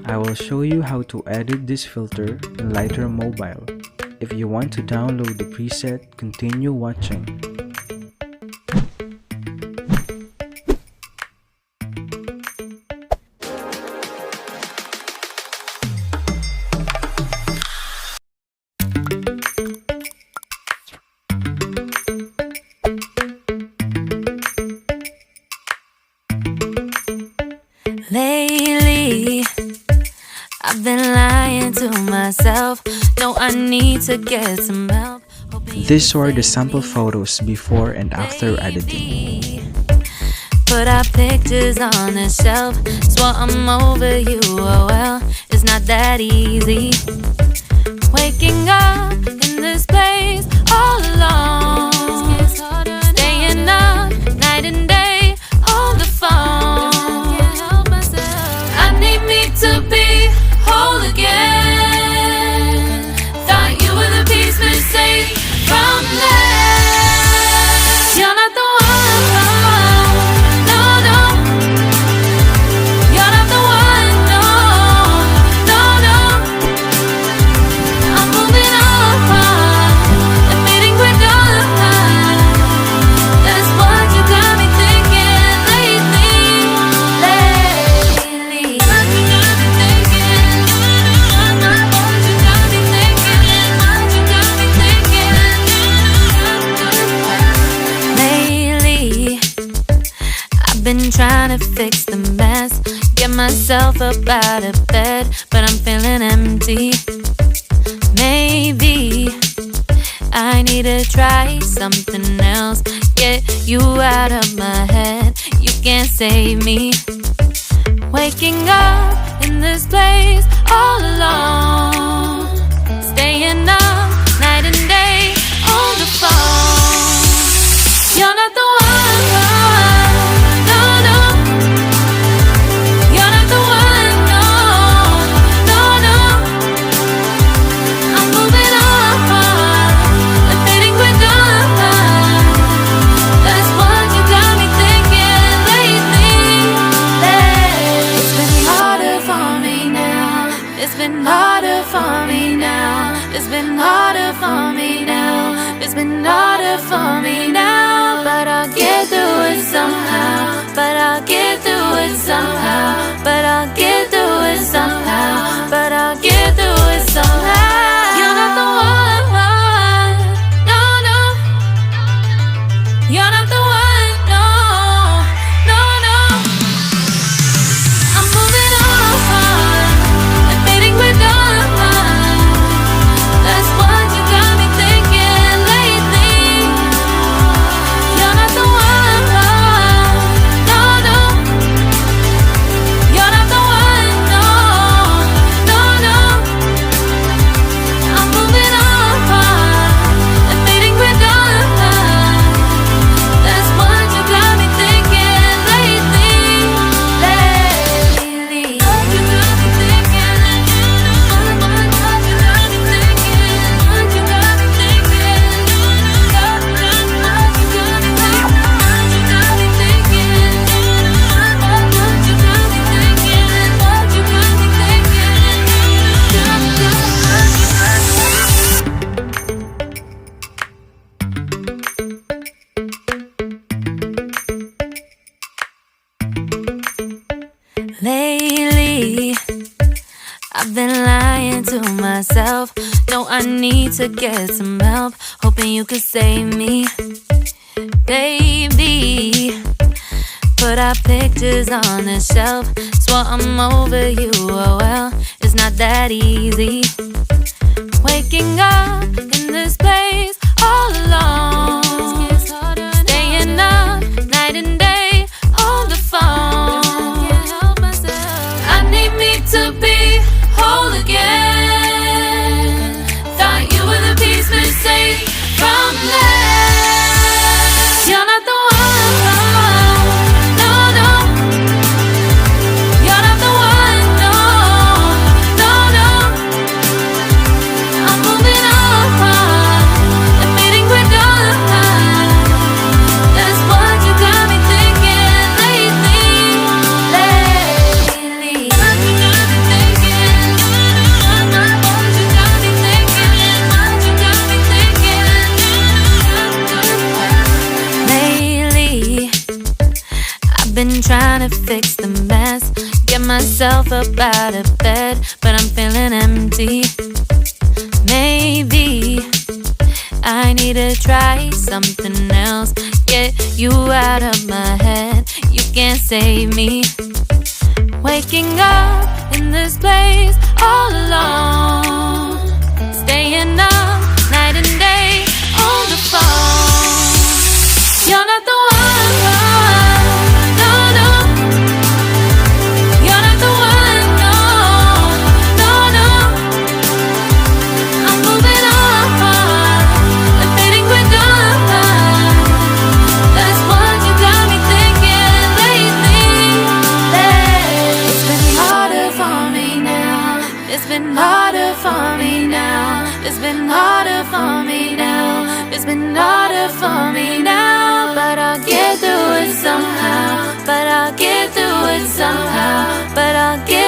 I will show you how to edit this filter in Lightroom Mobile. If you want to download the preset, continue watching. Lately, I've been lying to myself. No, I need to get some help. These were the sample photos before and after editing. Put our pictures on the shelf. Swore I'm over you, oh well, it's not that easy. Waking up in this place all alone. Staying up night and day on the phone. To be whole again. Thought you were the piece missing from left. You're not the one, no, no. You're not the one, no, no, no. I'm moving on, admitting we're done. That's what you got me thinking lately. Been trying to fix the mess, get myself up out of bed, but I'm feeling empty. Maybe I need to try something else, get you out of my head. You can't save me. Waking up in this place all alone, staying up night and day on the phone. You're not the one. It's been harder for me now. It's been harder for me now. It's been harder for me now. But I'll get through it somehow. But I'll get through it somehow. But I'll get through it somehow. But I'll get through it somehow. You're not the one, no, no. You're not the one, no, no, no. I'm moving on. We're done. That's what you got me thinking lately. You're not the one, no, no. You're not the one, no, no, no. I'm moving on, admitting we're done. That's what you got me thinking lately. What you got me thinking. Lately, I've been lying to myself. No, I need to get some help. Hoping you could save me, baby. Put our pictures on the shelf. Swore I'm over you, oh well, it's not that easy. Waking up in this place all alone. Staying up night and day on the phone. I need me to be whole again. Thought you were the piece missing from left. You're not the one, no, no. You're not the one, no, no, no. I'm moving on, admitting we're done. That's what you got me thinking lately. What you got me thinking. fix the mess. Get myself up out of bed, but I'm feeling empty. Maybe I need to try something else. Get you out of my head, you can't save me. Waking up in this place all alone, staying up night and day on the phone. You're not the one, no, no. You're not the one, no, no, no. I'm moving on and fading quicker. That's what you got me thinking lately. It's been harder for me now. It's been harder for me now. It's been harder for me now. It's been harder for me now. But I'll get through it somehow. But I'll get through it somehow. But I'll get